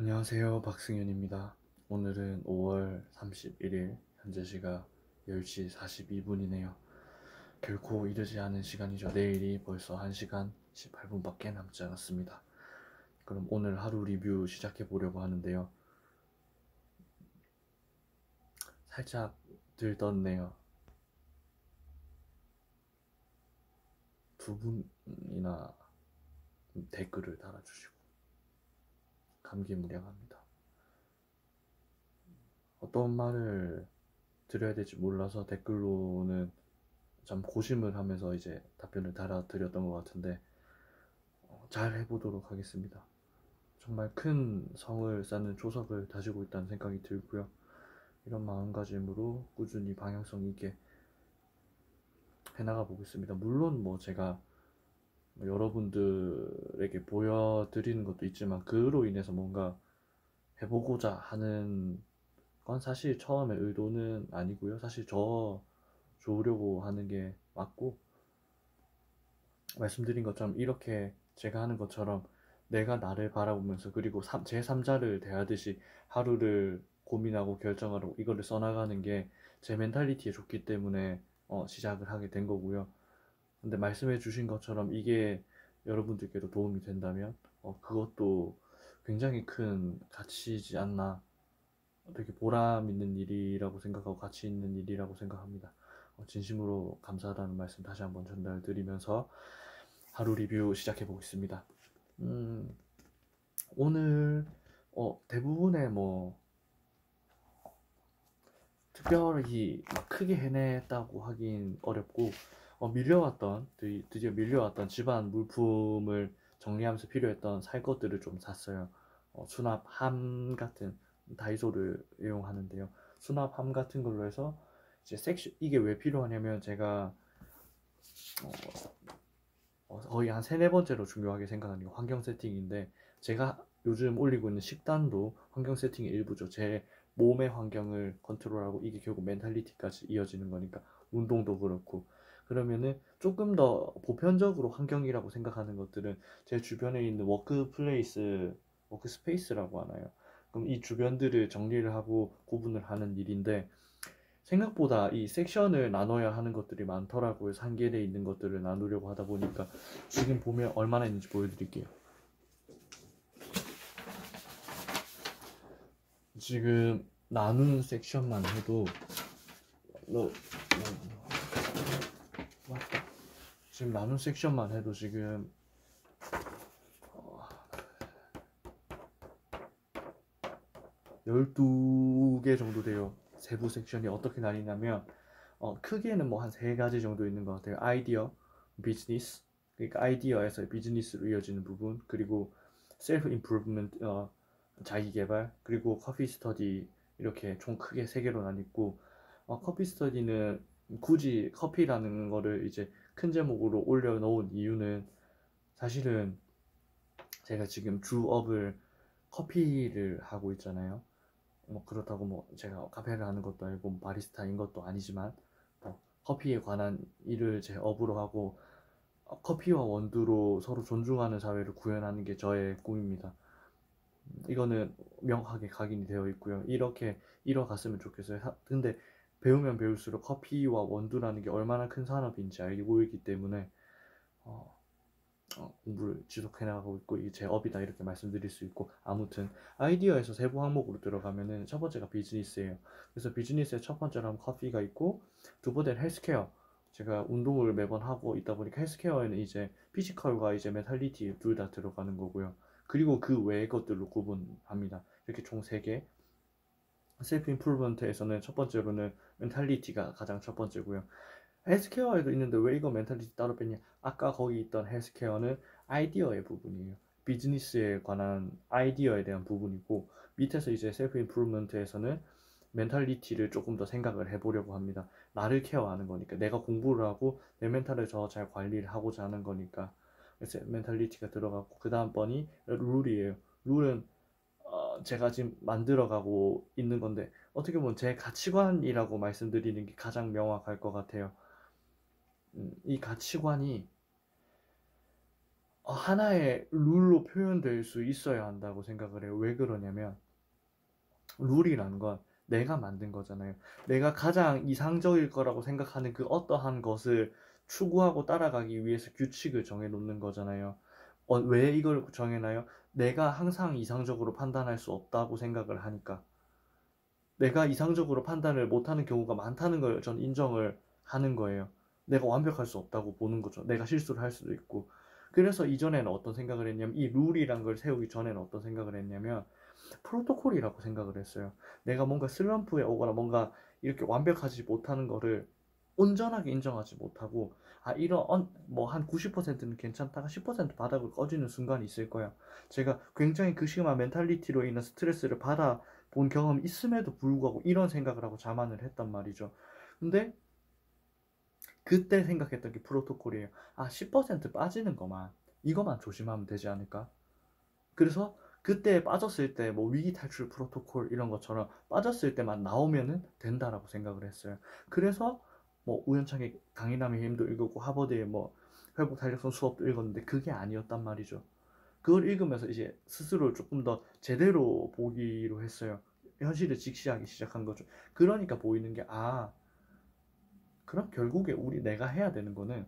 안녕하세요. 박승현입니다. 오늘은 5월 31일, 현재 시각 10시 42분이네요. 결코 이르지 않은 시간이죠. 내일이 벌써 1시간 18분밖에 남지 않았습니다. 그럼 오늘 하루 리뷰 시작해 보려고 하는데요. 살짝 들떴네요. 두 분이나 댓글을 달아주시고 감기무량합니다. 어떤 말을 드려야 될지 몰라서 댓글로는 참 고심을 하면서 이제 답변을 달아드렸던 것 같은데 잘 해보도록 하겠습니다. 정말 큰 성을 쌓는 초석을 다지고 있다는 생각이 들고요. 이런 마음가짐으로 꾸준히 방향성 있게 해나가 보겠습니다. 물론 뭐 제가 여러분들에게 보여드리는 것도 있지만 그로 인해서 뭔가 해보고자 하는 건 사실 처음에 의도는 아니고요. 사실 저 좋으려고 하는 게 맞고, 말씀드린 것처럼 이렇게 제가 하는 것처럼 내가 나를 바라보면서 그리고 제3자를 대하듯이 하루를 고민하고 결정하고 이거를 써나가는 게 제 멘탈리티에 좋기 때문에 시작을 하게 된 거고요. 근데 말씀해 주신 것처럼 이게 여러분들께도 도움이 된다면 그것도 굉장히 큰 가치이지 않나, 되게 보람 있는 일이라고 생각하고 가치 있는 일이라고 생각합니다. 진심으로 감사하다는 말씀 다시 한번 전달드리면서 하루 리뷰 시작해 보겠습니다. 음, 오늘 대부분의 뭐 특별히 막 크게 해냈다고 하긴 어렵고, 드디어 밀려왔던 집안 물품을 정리하면서 필요했던 살 것들을 좀 샀어요. 수납함 같은, 다이소를 이용하는데요. 수납함 같은 걸로 해서 이제 이게 왜 필요하냐면 제가 거의 한 세네 번째로 중요하게 생각하는 게 환경 세팅인데, 제가 요즘 올리고 있는 식단도 환경 세팅의 일부죠. 제 몸의 환경을 컨트롤하고 이게 결국 멘탈리티까지 이어지는 거니까, 운동도 그렇고. 그러면은 조금 더 보편적으로 환경이라고 생각하는 것들은 제 주변에 있는 워크스페이스라고 하나요? 그럼 이 주변들을 정리를 하고 구분을 하는 일인데, 생각보다 이 섹션을 나눠야 하는 것들이 많더라고요. 상계되어 있는 것들을 나누려고 하다 보니까 지금 보면 얼마나 있는지 보여드릴게요. 지금 나누는 섹션만 해도 너, 맞다. 지금 나눈 섹션만 해도 지금 12개 정도 돼요. 세부 섹션이 어떻게 나뉘냐면 크게는 뭐 한 세 가지 정도 있는 것 같아요. 아이디어, 비즈니스, 그러니까 아이디어에서 비즈니스로 이어지는 부분, 그리고 셀프 임프루브먼트, 자기 개발, 그리고 커피 스터디, 이렇게 총 크게 세 개로 나뉘고, 커피 스터디는 굳이 커피라는 거를 이제 큰 제목으로 올려놓은 이유는, 사실은 제가 지금 주업을 커피를 하고 있잖아요. 뭐 그렇다고 뭐 제가 카페를 하는 것도 아니고 뭐 바리스타인 것도 아니지만, 커피에 관한 일을 제 업으로 하고 커피와 원두로 서로 존중하는 사회를 구현하는 게 저의 꿈입니다. 이거는 명확하게 각인이 되어 있고요. 이렇게 이뤄갔으면 좋겠어요. 근데 배우면 배울수록 커피와 원두라는 게 얼마나 큰 산업인지 알고 있기 때문에 어, 공부를 지속해 나가고 있고 이게 제 업이다 이렇게 말씀드릴 수 있고, 아무튼 아이디어에서 세부 항목으로 들어가면은 첫 번째가 비즈니스예요. 그래서 비즈니스의 첫 번째로 하면 커피가 있고, 두 번째는 헬스케어. 제가 운동을 매번 하고 있다 보니까 헬스케어에는 이제 피지컬과 이제 멘탈리티 둘 다 들어가는 거고요. 그리고 그 외의 것들로 구분합니다. 이렇게 총 3개. 셀프 임프루먼트에서는 첫 번째로는 멘탈리티가 가장 첫 번째고요. 헬스케어에도 있는데 왜 이거 멘탈리티 따로 뺐냐? 아까 거기 있던 헬스케어는 아이디어의 부분이에요. 비즈니스에 관한 아이디어에 대한 부분이고, 밑에서 이제 셀프 임프루먼트에서는 멘탈리티를 조금 더 생각을 해보려고 합니다. 나를 케어하는 거니까, 내가 공부를 하고 내 멘탈을 더 잘 관리를 하고자 하는 거니까. 그래서 멘탈리티가 들어가고, 그 다음 번이 룰이에요. 룰은 제가 지금 만들어가고 있는 건데, 어떻게 보면 제 가치관이라고 말씀드리는 게 가장 명확할 것 같아요. 이 가치관이 하나의 룰로 표현될 수 있어야 한다고 생각을 해요. 왜 그러냐면 룰이라는 건 내가 만든 거잖아요. 내가 가장 이상적일 거라고 생각하는 그 어떠한 것을 추구하고 따라가기 위해서 규칙을 정해놓는 거잖아요. 왜 이걸 정해놔요? 내가 항상 이상적으로 판단할 수 없다고 생각을 하니까. 내가 이상적으로 판단을 못하는 경우가 많다는 걸 전 인정을 하는 거예요. 내가 완벽할 수 없다고 보는 거죠. 내가 실수를 할 수도 있고. 그래서 이전에는 어떤 생각을 했냐면, 이 룰이란 걸 세우기 전에는 어떤 생각을 했냐면, 프로토콜이라고 생각을 했어요. 내가 뭔가 슬럼프에 오거나 뭔가 이렇게 완벽하지 못하는 거를 온전하게 인정하지 못하고, 이런 뭐 한 90%는 괜찮다가 10% 바닥을 꺼지는 순간이 있을 거야. 제가 굉장히 그 심한 멘탈리티로 인한 스트레스를 받아 본 경험이 있음에도 불구하고 이런 생각을 하고 자만을 했단 말이죠. 근데 그때 생각했던 게 프로토콜이에요. 10% 빠지는 것만, 이것만 조심하면 되지 않을까? 그래서 그때 빠졌을 때 뭐 위기 탈출 프로토콜 이런 것처럼 빠졌을 때만 나오면은 된다라고 생각을 했어요. 그래서 뭐 우연찮게 강인함의 힘도 읽었고 하버드의 뭐 회복 탄력성 수업도 읽었는데 그게 아니었단 말이죠. 그걸 읽으면서 이제 스스로 조금 더 제대로 보기로 했어요. 현실을 직시하기 시작한 거죠. 그러니까 보이는 게 그럼 결국에 내가 해야 되는 거는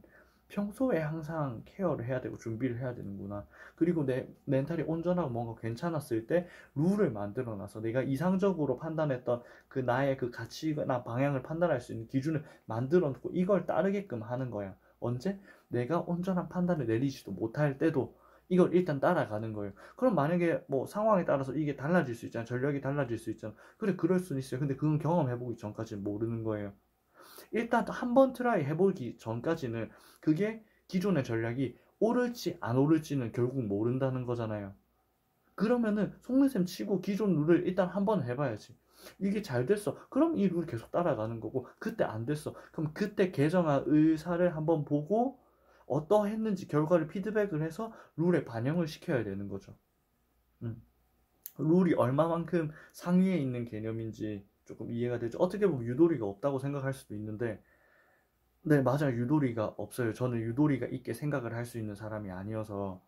평소에 항상 케어를 해야 되고 준비를 해야 되는구나. 그리고 내 멘탈이 온전하고 뭔가 괜찮았을 때 룰을 만들어 놔서 내가 이상적으로 판단했던 그 나의 그 가치나 방향을 판단할 수 있는 기준을 만들어 놓고 이걸 따르게끔 하는 거야. 언제? 내가 온전한 판단을 내리지도 못할 때도 이걸 일단 따라가는 거예요. 그럼 만약에 뭐 상황에 따라서 이게 달라질 수 있잖아. 전략이 달라질 수 있잖아. 그래, 그럴 수는 있어요. 근데 그건 경험해보기 전까지는 모르는 거예요. 일단 한 번 트라이 해보기 전까지는 그게 기존의 전략이 옳을지 안 옳을지는 결국 모른다는 거잖아요. 그러면은 속내셈 치고 기존 룰을 일단 한 번 해봐야지. 이게 잘 됐어. 그럼 이 룰 계속 따라가는 거고, 그때 안 됐어. 그럼 그때 개정한 의사를 한번 보고 어떠했는지 결과를 피드백을 해서 룰에 반영을 시켜야 되는 거죠. 음. 룰이 얼마만큼 상위에 있는 개념인지 조금 이해가 되죠. 어떻게 보면 유도리가 없다고 생각할 수도 있는데, 네, 맞아요. 유도리가 없어요. 저는 유도리가 있게 생각을 할 수 있는 사람이 아니어서,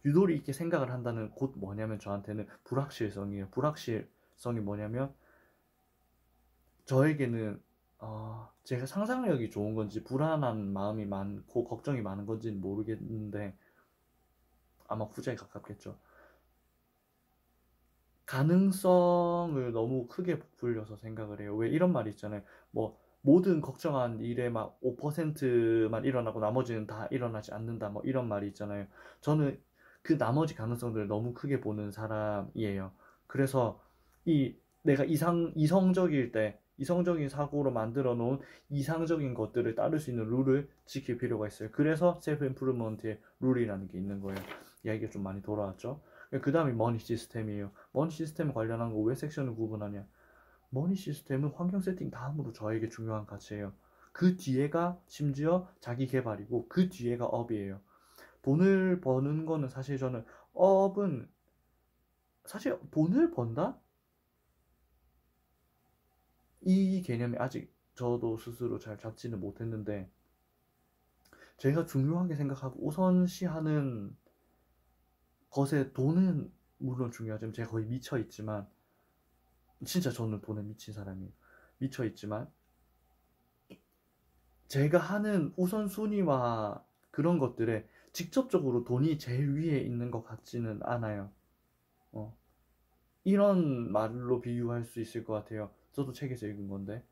유도리 있게 생각을 한다는 곧 뭐냐면 저한테는 불확실성이에요. 불확실성이 뭐냐면, 저에게는, 제가 상상력이 좋은 건지, 불안한 마음이 많고, 걱정이 많은 건지는 모르겠는데, 아마 후자에 가깝겠죠. 가능성을 너무 크게 부풀려서 생각을 해요. 왜 이런 말이 있잖아요. 뭐, 모든 걱정한 일에 막 5%만 일어나고 나머지는 다 일어나지 않는다. 뭐 이런 말이 있잖아요. 저는 그 나머지 가능성들을 너무 크게 보는 사람이에요. 그래서 내가 이성적일 때, 이성적인 사고로 만들어 놓은 이상적인 것들을 따를 수 있는 룰을 지킬 필요가 있어요. 그래서 셀프 임프루먼트의 룰이라는 게 있는 거예요. 이야기가 좀 많이 돌아왔죠. 그 다음이 머니 시스템이에요. 머니 시스템 관련한 거 왜 섹션을 구분하냐? 머니 시스템은 환경 세팅 다음으로 저에게 중요한 가치예요. 그 뒤에가 심지어 자기 개발이고 그 뒤에가 업이에요. 돈을 버는 거는 사실 저는 업은 사실 돈을 번다? 이 개념이 아직 저도 스스로 잘 잡지는 못했는데 제가 중요하게 생각하고 우선시하는 것에 돈은 물론 중요하지만 제가 거의 미쳐 있지만 진짜 저는 돈에 미친 사람이에요. 미쳐 있지만 제가 하는 우선순위와 그런 것들에 직접적으로 돈이 제일 위에 있는 것 같지는 않아요. 어, 이런 말로 비유할 수 있을 것 같아요. 저도 책에서 읽은 건데.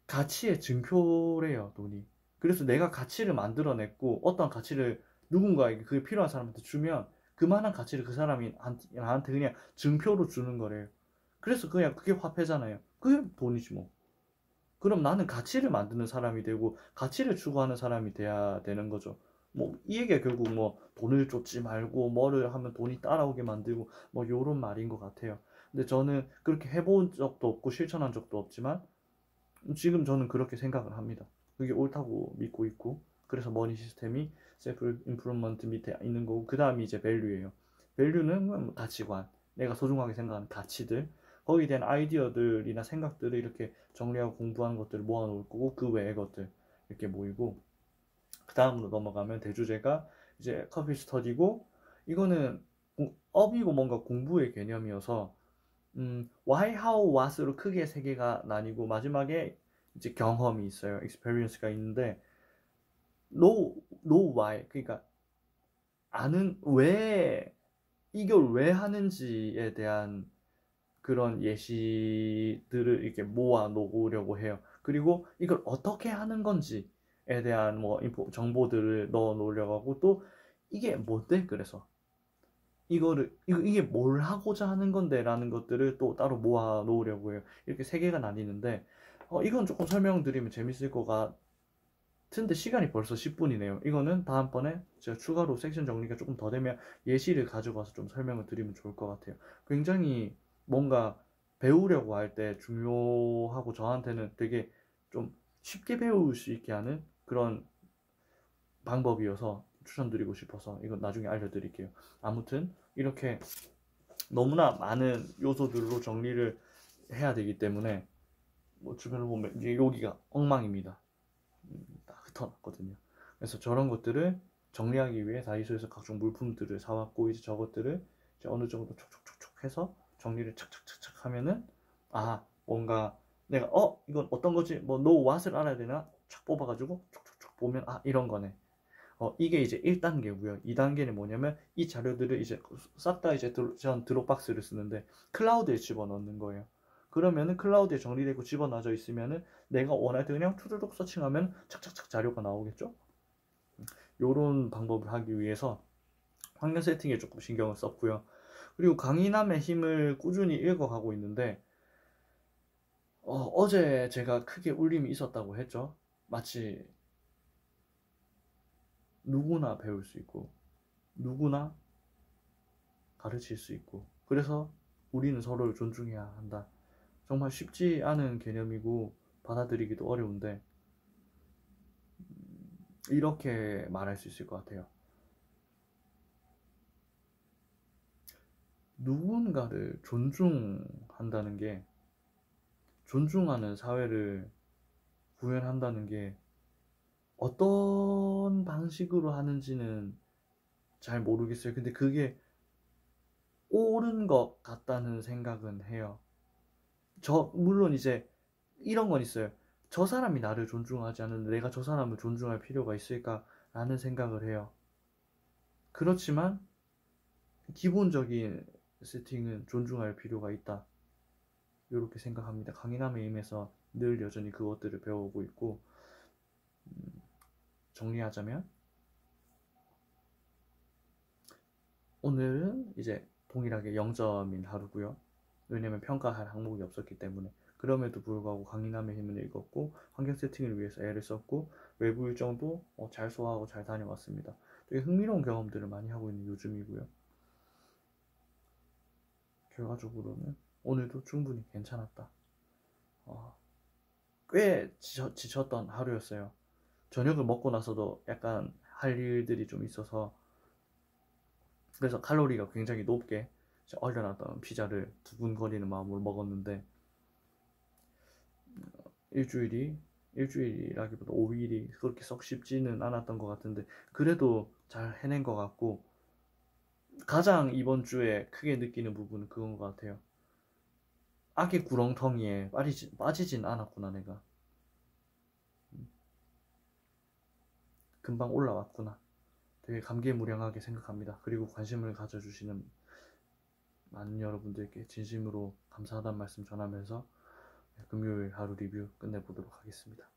가치의 증표래요, 돈이. 그래서 내가 가치를 만들어냈고, 어떤 가치를 누군가에게 그게 필요한 사람한테 주면, 그만한 가치를 그 사람이 나한테 그냥 증표로 주는 거래요. 그래서 그냥 그게 화폐잖아요. 그게 돈이지 뭐. 그럼 나는 가치를 만드는 사람이 되고 가치를 추구하는 사람이 돼야 되는 거죠. 뭐 이 얘기가 결국 뭐 돈을 쫓지 말고 뭐를 하면 돈이 따라오게 만들고 뭐 요런 말인 것 같아요. 근데 저는 그렇게 해본 적도 없고 실천한 적도 없지만 지금 저는 그렇게 생각을 합니다. 그게 옳다고 믿고 있고 그래서 머니 시스템이 셀프 임프루먼트 밑에 있는 거고 그 다음이 이제 밸류예요. 밸류는 가치관, 내가 소중하게 생각하는 가치들 거기에 대한 아이디어들이나 생각들을 이렇게 정리하고 공부하는 것들을 모아놓을 거고 그 외의 것들 이렇게 모이고 그 다음으로 넘어가면 대주제가 이제 커피 스터디고 이거는 업이고 뭔가 공부의 개념이어서 why, how, what으로 크게 세 개가 나뉘고 마지막에 이제 경험이 있어요. experience가 있는데 no why 그러니까 아는 왜 이걸 왜 하는지에 대한 그런 예시들을 이렇게 모아 놓으려고 해요. 그리고 이걸 어떻게 하는 건지에 대한 뭐 정보들을 넣어 놓으려고 하고 또 이게 뭔데? 그래서 이게 뭘 하고자 하는 건데라는 것들을 또 따로 모아 놓으려고 해요. 이렇게 세 개가 나뉘는데 이건 조금 설명드리면 재밌을 것 같은데 시간이 벌써 10분이네요. 이거는 다음번에 제가 추가로 섹션 정리가 조금 더 되면 예시를 가져가서 좀 설명을 드리면 좋을 것 같아요. 굉장히 뭔가 배우려고 할 때 중요하고 저한테는 되게 좀 쉽게 배울 수 있게 하는 그런 방법이어서 추천드리고 싶어서 이건 나중에 알려드릴게요. 아무튼 이렇게 너무나 많은 요소들로 정리를 해야 되기 때문에 뭐 주변을 보면 이제 여기가 엉망입니다. 다 흩어놨거든요. 그래서 저런 것들을 정리하기 위해 다이소에서 각종 물품들을 사왔고 이제 저것들을 이제 어느 정도 촉촉촉촉 해서 정리를 착착착착 하면은 뭔가 내가 이건 어떤 거지 뭐 no what을 알아야 되나 착 뽑아가지고 촉촉촉 보면 이런 거네. 이게 이제 1단계고요. 2단계는 뭐냐면 이 자료들을 이제 싹 다 이제 전 드롭박스를 쓰는데 클라우드에 집어넣는 거예요. 그러면은 클라우드에 정리되고 집어넣어져 있으면은 내가 원할 때 그냥 투르륵 서칭하면 착착착 자료가 나오겠죠? 요런 방법을 하기 위해서 환경 세팅에 조금 신경을 썼고요. 그리고 강인함의 힘을 꾸준히 읽어가고 있는데 어제 제가 크게 울림이 있었다고 했죠. 마치 누구나 배울 수 있고 누구나 가르칠 수 있고 그래서 우리는 서로를 존중해야 한다. 정말 쉽지 않은 개념이고 받아들이기도 어려운데 이렇게 말할 수 있을 것 같아요. 누군가를 존중한다는 게 존중하는 사회를 구현한다는 게 어떤 방식으로 하는지는 잘 모르겠어요. 근데 그게 옳은 것 같다는 생각은 해요. 물론 이제 이런 건 있어요. 저 사람이 나를 존중하지 않는데 내가 저 사람을 존중할 필요가 있을까라는 생각을 해요. 그렇지만 기본적인 세팅은 존중할 필요가 있다. 이렇게 생각합니다. 강인함에 임해서 늘 여전히 그것들을 배우고 있고 정리하자면 오늘은 이제 동일하게 0점인 하루고요. 왜냐면 평가할 항목이 없었기 때문에 그럼에도 불구하고 강인함의 힘을 읽었고 환경 세팅을 위해서 애를 썼고 외부 일정도 잘 소화하고 잘 다녀왔습니다. 되게 흥미로운 경험들을 많이 하고 있는 요즘이고요. 결과적으로는 오늘도 충분히 괜찮았다. 꽤 지쳤던 하루였어요. 저녁을 먹고 나서도 약간 할 일들이 좀 있어서 그래서 칼로리가 굉장히 높게 얼려놨던 피자를 두근거리는 마음으로 먹었는데 일주일이라기보다 5일이 그렇게 썩 쉽지는 않았던 것 같은데 그래도 잘 해낸 것 같고 가장 이번 주에 크게 느끼는 부분은 그건 것 같아요. 악의 구렁텅이에 빠지진 않았구나 내가. 금방 올라왔구나. 되게 감개무량하게 생각합니다. 그리고 관심을 가져주시는 많은 여러분들께 진심으로 감사하다는 말씀 전하면서 금요일 하루 리뷰 끝내보도록 하겠습니다.